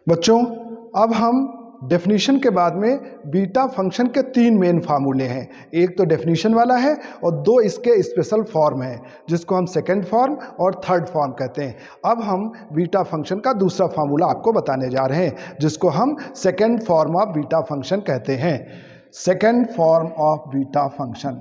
बच्चों, अब हम डेफिनेशन के बाद में बीटा फंक्शन के तीन मेन फार्मूले हैं। एक तो डेफिनेशन वाला है और दो इसके स्पेशल फॉर्म हैं, जिसको हम सेकंड फॉर्म और थर्ड फॉर्म कहते हैं। अब हम बीटा फंक्शन का दूसरा फार्मूला आपको बताने जा रहे हैं, जिसको हम second form of beta function कहते हैं। Second form of beta function.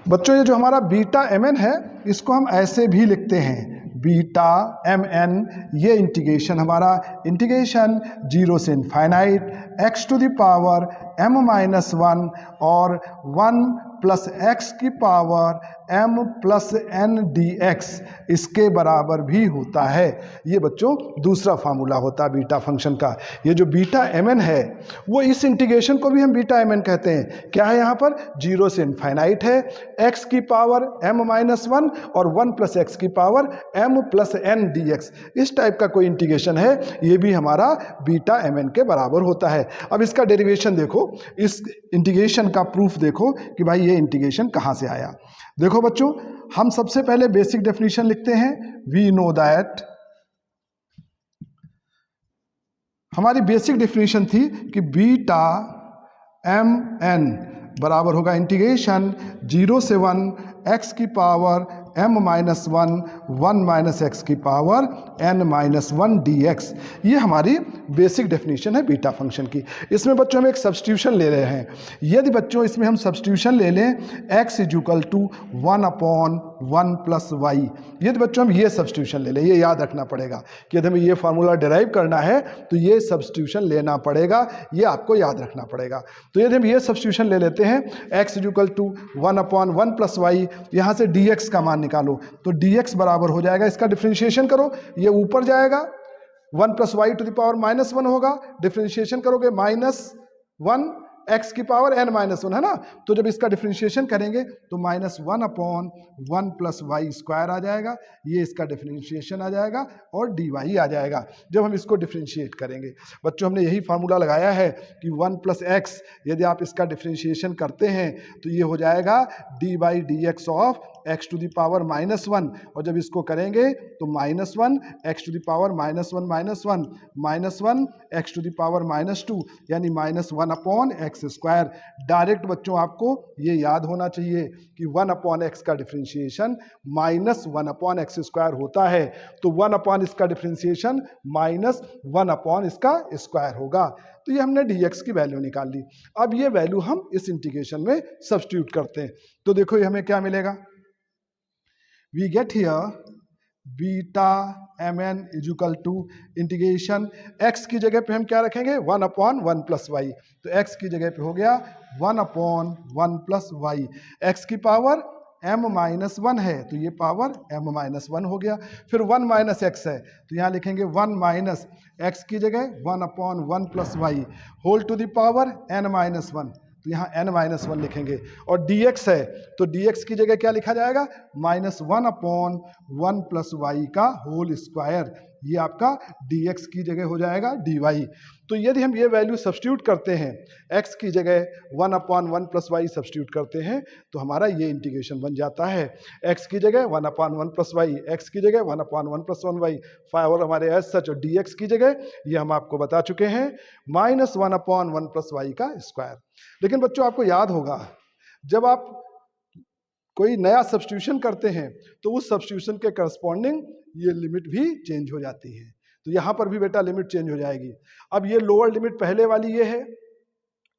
बच्चों, ये जो हमारा बीटा एम एन है, इसको हम ऐसे भी लिखते हैं, बीटा एम एन। ये इंटीग्रेशन हमारा इंटीग्रेशन 0 से infinite x to the power m minus 1 और 1 प्लस x की power m plus n dx इसके बराबर भी होता है। ये बच्चों दूसरा फार्मूला होता है बीटा फंक्शन का। ये जो बीटा एम एन है, वो इस इंटीग्रेशन को भी हम बीटा एम एन कहते हैं। क्या है यहाँ पर? 0 से इनफाइनाइट है, x की पावर m माइनस 1 और 1 प्लस x की power m plus n dx, इस टाइप का कोई इंटीग्रेशन है, ये भी हमारा बीटा एम एन के बराबर होता है। अब इसका डेरिवेशन देखो, इस इंटीग्रेशन का प्रूफ देखो कि भाई ये इंटीग्रेशन कहाँ से आया। देखो बच्चों, हम सबसे पहले बेसिक डेफिनेशन लिखते हैं। वी नो दैट, हमारी बेसिक डेफिनेशन थी कि बीटा एम एन बराबर होगा इंटीग्रेशन 0 से 1 x की power m minus 1 1 minus x की पावर n माइनस 1 dx। ये हमारी बेसिक डेफिनेशन है बीटा फंक्शन की। इसमें बच्चों हम एक सब्स्टिट्यूशन ले रहे हैं। यदि बच्चों इसमें हम सब्स्टिट्यूशन ले लें x equal to 1 upon 1 plus Y, यदि बच्चों हम ये सब्स्टिट्यूशन ले लें, ये याद रखना पड़ेगा कि यदि हमें ये फार्मूला डिराइव करना है तो ये सब्स्टिट्यूशन लेना पड़ेगा, ये आपको याद रखना पड़ेगा। तो यदि हम ये सब्स्टिट्यूशन ले लेते हैं, x equal to 1 upon 1 plus Y, यहाँ से dx का मान निकालो, तो dx बराबर हो जाएगा, इसका डिफरेंशिएशन करो, ये ऊपर जाएगा 1 plus Y to the power minus 1 होगा, डिफरेंशिएशन करोगे माइनस 1 x की पावर n माइनस 1 है ना। तो जब इसका डिफरेंशिएशन करेंगे तो minus 1 upon 1 plus y square आ जाएगा, ये इसका डिफरेंशिएशन आ जाएगा और dy आ जाएगा जब हम इसको डिफरेंशिएट करेंगे। बच्चों, हमने यही फार्मूला लगाया है कि 1 प्लस एक्स, यदि आप इसका डिफरेंशिएशन करते हैं तो ये हो जाएगा dy dx of x to the power minus 1, और जब इसको करेंगे तो minus 1 x to the power minus 1 minus 1 minus 1 x to the power minus 2, यानी minus 1 upon X square. Direct बच्चों आपको ये याद होना चाहिए कि 1 अपॉन एक्स का differentiation minus 1 upon X square होता है, तो 1 अपॉन इसका डिफरेंशिएशन माइनस 1 अपॉन इसका स्क्वायर होगा। तो ये हमने dx की वैल्यू निकाल ली। अब ये वैल्यू हम इस इंटीग्रेशन में सब्स्टिट्यूट करते हैं, तो देखो ये हमें क्या मिलेगा। We get here beta M N is equal to integration, x की जगह पे हम क्या रखेंगे 1 अपॉन 1 प्लस वाई, तो x की जगह पे हो गया 1 अपॉन 1 प्लस वाई। एक्स की पावर m माइनस 1 है तो ये पावर m माइनस 1 हो गया, फिर 1 माइनस एक्स है तो यहाँ लिखेंगे 1 माइनस एक्स की जगह 1 upon 1 plus Y whole to the power n minus 1, तो यहाँ n माइनस 1 लिखेंगे। और dx है तो dx की जगह क्या लिखा जाएगा माइनस 1 अपॉन 1 प्लस वाई का होल स्क्वायर, ये आपका dx की जगह हो जाएगा dy। तो यदि हम ये वैल्यू सब्स्टिट्यूट करते हैं, x की जगह 1 अपॉन 1 प्लस वाई सब्स्टिट्यूट करते हैं तो हमारा ये इंटीग्रेशन बन जाता है। x की जगह 1 अपॉन 1 प्लस वाई, x की जगह 1 अपॉन 1 प्लस 1 वाई, और हमारे एज सच, और dx की जगह ये हम आपको बता चुके हैं माइनस 1 अपॉन 1 प्लस वाई का स्क्वायर। लेकिन बच्चों आपको याद होगा, जब आप कोई नया सब्स्टिट्यूशन करते हैं तो उस सब्स्टिट्यूशन के करस्पॉन्डिंग ये लिमिट भी चेंज हो जाती है, तो यहाँ पर भी बेटा लिमिट चेंज हो जाएगी। अब ये लोअर लिमिट पहले वाली ये है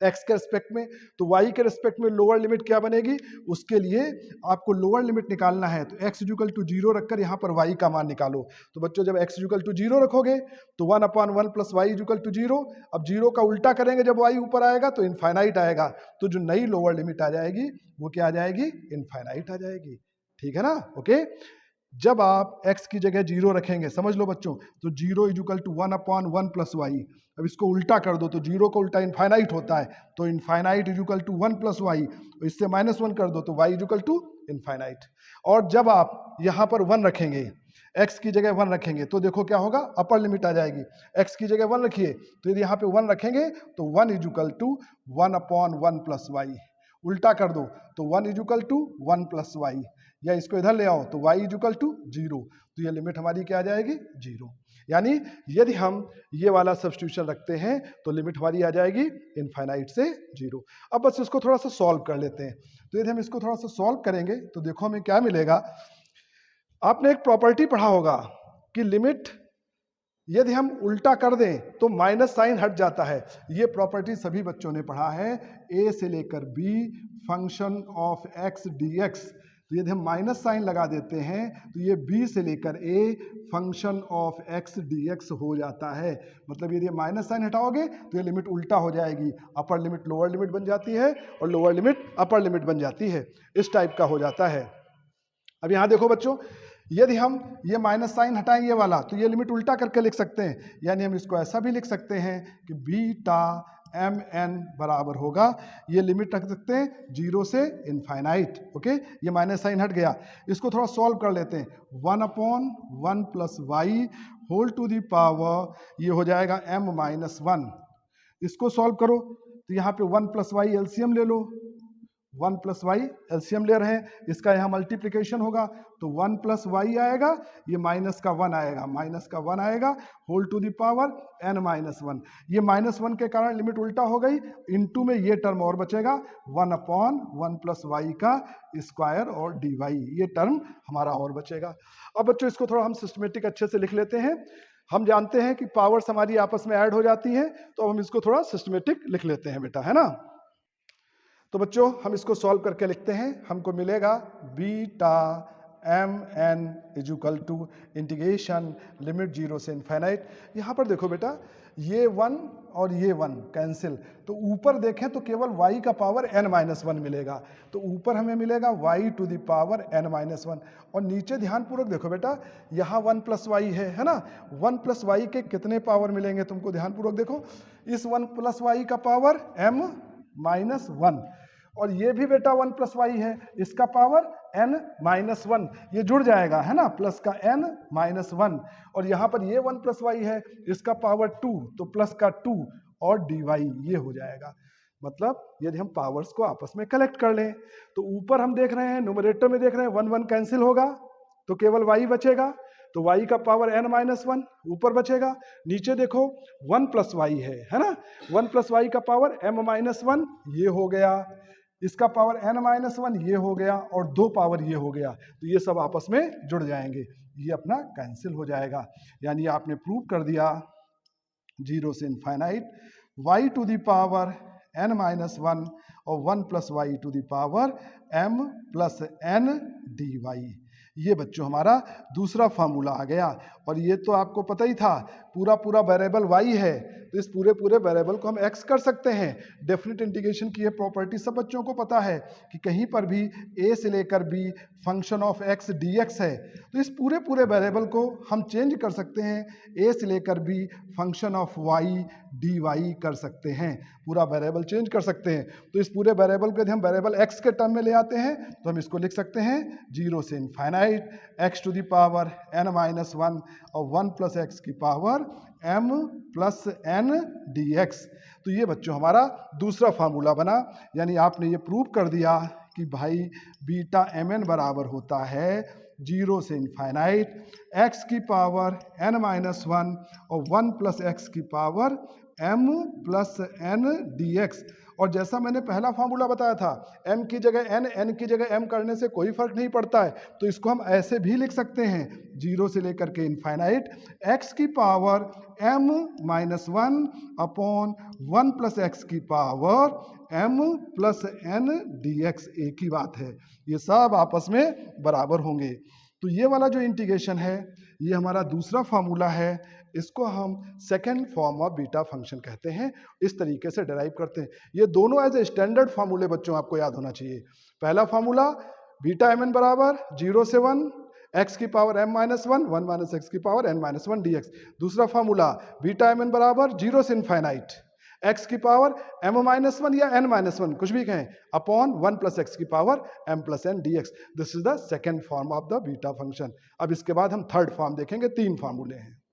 x के रिस्पेक्ट में, तो y के रिस्पेक्ट में लोअर लिमिट क्या बनेगी, उसके लिए आपको लोअर लिमिट निकालना है तो x इक्वल टू 0 रखकर यहाँ पर y का मान निकालो। तो बच्चों जब x इक्वल टू 0 रखोगे तो 1 upon 1 plus Y equal to 0, अब 0 का उल्टा करेंगे जब y ऊपर आएगा तो इनफाइनाइट आएगा, तो जो नई लोअर लिमिट आ जाएगी वो क्या आ जाएगी, इनफाइनाइट आ जाएगी। ठीक है ना, ओके। जब आप x की जगह 0 रखेंगे, समझ लो बच्चों, तो 0 equal to 1 upon 1 plus Y, अब इसको उल्टा कर दो तो 0 का उल्टा इनफाइनाइट होता है, तो infinite equal to 1 plus Y, इससे माइनस 1 कर दो तो y इक्वल टू इनफाइनाइट। और जब आप यहाँ पर 1 रखेंगे, x की जगह 1 रखेंगे तो देखो क्या होगा, अपर लिमिट आ जाएगी। x की जगह 1 रखिए तो यदि यहाँ पे 1 रखेंगे तो 1 is equal to 1/1 plus Y. उल्टा कर दो तो 1 is equal to 1 plus Y, या इसको इधर ले आओ तो y इज इक्वल टू 0। तो ये लिमिट हमारी क्या आ जाएगी, 0। यानी यदि हम ये वाला सब्स्टिट्यूशन रखते हैं तो लिमिट हमारी आ जाएगी इनफाइनाइट से 0। अब बस इसको थोड़ा सा सॉल्व कर लेते हैं। तो यदि हम इसको थोड़ा सा सॉल्व करेंगे तो देखो हमें क्या मिलेगा। आपने एक प्रॉपर्टी पढ़ा होगा कि लिमिट यदि हम उल्टा कर दें तो माइनस साइन हट जाता है। ये प्रॉपर्टी सभी बच्चों ने पढ़ा है, a से लेकर b function of x dx। तो यदि हम माइनस साइन लगा देते हैं तो ये b से लेकर a function of x dx हो जाता है। मतलब यदि माइनस साइन हटाओगे तो ये लिमिट उल्टा हो जाएगी, अपर लिमिट लोअर लिमिट बन जाती है और लोअर लिमिट अपर लिमिट बन जाती है, इस टाइप का हो जाता है। अब यहाँ देखो बच्चों, यदि हम ये माइनस साइन हटाएं ये वाला तो ये लिमिट उल्टा करके लिख सकते हैं। यानी हम इसको ऐसा भी लिख सकते हैं कि बीटा एम एन बराबर होगा, ये लिमिट रख सकते हैं 0 से इनफाइनाइट। ओके, ये माइनस साइन हट गया। इसको थोड़ा सॉल्व कर लेते हैं। 1/1 plus Y whole to the power, ये हो जाएगा m-1। इसको सॉल्व करो तो यहाँ पे 1 प्लस वाई एलसीएम ले लो, 1 प्लस वाई एलसीएम ले रहे हैं, इसका यहाँ मल्टीप्लिकेशन होगा तो 1 प्लस वाई आएगा, ये माइनस का 1 आएगा, माइनस का 1 आएगा whole to the power n-1। ये -1 के कारण लिमिट उल्टा हो गई, इनटू में ये टर्म और बचेगा 1/1 प्लस वाई का स्क्वायर और dy, ये टर्म हमारा और बचेगा। अब बच्चों इसको थोड़ा हम सिस्टमेटिक अच्छे से लिख लेते हैं। हम जानते हैं कि पावर्स हमारी आपस में ऐड हो जाती हैं, तो हम इसको थोड़ा सिस्टमेटिक लिख लेते हैं बेटा, है ना। तो बच्चों हम इसको सॉल्व करके लिखते हैं। हमको मिलेगा beta M N is equal to integration limit 0 से इनफाइनाइट। यहाँ पर देखो बेटा, ये 1 और ये 1 कैंसिल, तो ऊपर देखें तो केवल y का पावर n-1 मिलेगा। तो ऊपर हमें मिलेगा y to the power n-1, और नीचे ध्यानपूर्वक देखो बेटा, यहाँ 1 प्लस वाई है ना। 1 प्लस वाई के कितने पावर मिलेंगे तुमको, ध्यानपूर्वक देखो। इस 1 प्लस वाई का पावर m-1, और ये भी बेटा 1 प्लस वाई है, इसका पावर n-1, ये जुड़ जाएगा है ना, प्लस का n-1, और यहाँ पर ये 1 प्लस वाई है, इसका पावर 2, तो प्लस का 2 और dy, ये हो जाएगा। मतलब यदि हम पावर्स को आपस में कलेक्ट कर लें तो ऊपर हम देख रहे हैं, न्यूमरेटर में देख रहे हैं 1 कैंसिल होगा तो केवल y बचेगा, तो y का पावर n-1 ऊपर बचेगा। नीचे देखो 1 प्लस वाई है ना, 1 प्लस वाई का पावर m-1 ये हो गया, इसका पावर n-1 ये हो गया, और 2 पावर ये हो गया, तो ये सब आपस में जुड़ जाएंगे, ये अपना कैंसिल हो जाएगा। यानी आपने प्रूव कर दिया 0 से infinite y to the power n-1 और 1 plus Y to the power m plus n dy। ये बच्चों हमारा दूसरा फार्मूला आ गया। और ये तो आपको पता ही था, पूरा वेरिएबल y है, तो इस पूरे वेरिएबल को हम x कर सकते हैं। डेफिनेट इंटीग्रेशन की ये प्रॉपर्टी सब बच्चों को पता है कि कहीं पर भी a से लेकर b function of x dx है, तो इस पूरे वेरिएबल को हम चेंज कर सकते हैं, a से लेकर b function of y dy कर सकते हैं, पूरा वेरिएबल चेंज कर सकते हैं। तो इस पूरे वेरिएबल को यदि हम वेरिएबल x के टर्म में ले आते हैं तो हम इसको लिख सकते हैं 0 से infinite x to the power n-1 और 1 प्लस x की power m plus n dx। तो ये बच्चों हमारा दूसरा फार्मूला बना। यानी आपने ये प्रूव कर दिया कि भाई बीटा mn बराबर होता है 0 से इनफाइनाइट x की पावर n-1 और 1 प्लस x की power m plus n dx। और जैसा मैंने पहला फार्मूला बताया था, m की जगह n की जगह m करने से कोई फर्क नहीं पड़ता है, तो इसको हम ऐसे भी लिख सकते हैं 0 से लेकर के इनफाइनाइट x की power m-1 upon 1 plus x की power m plus n dx। एक ही बात है, ये सब आपस में बराबर होंगे। तो ये वाला जो इंटीग्रेशन है ये हमारा दूसरा फार्मूला है, इसको हम second form of beta function कहते हैं। इस तरीके से डिराइव करते हैं। ये दोनों एज ए स्टैंडर्ड फार्मूले बच्चों आपको याद होना चाहिए। पहला फार्मूला बीटा mn बराबर 0 से 1 x की पावर m-1 1 माइनस x की पावर n-1 dx। दूसरा फार्मूला बीटा mn बराबर 0 से इनफाइनाइट एक्स की पावर m-1 या n-1 कुछ भी कहें अपॉन 1 प्लस एक्स की power m+n dx. This is the second form of the beta function. अब इसके बाद हम थर्ड फॉर्म देखेंगे. 3 फार्मूले हैं.